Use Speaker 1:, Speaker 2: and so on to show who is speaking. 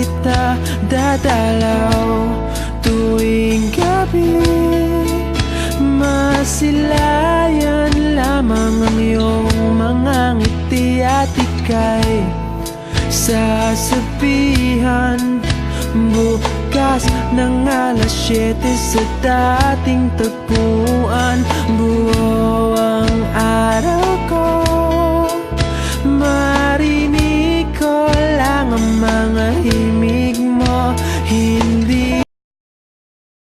Speaker 1: kita dadalaw tuwing gabi. Masilayan lamang ang iyong mga ngiti at ika'y sasabihan bukas ng alas 7 sa dating tagpuan. Buo ang araw ko, marinig ko lang ang mga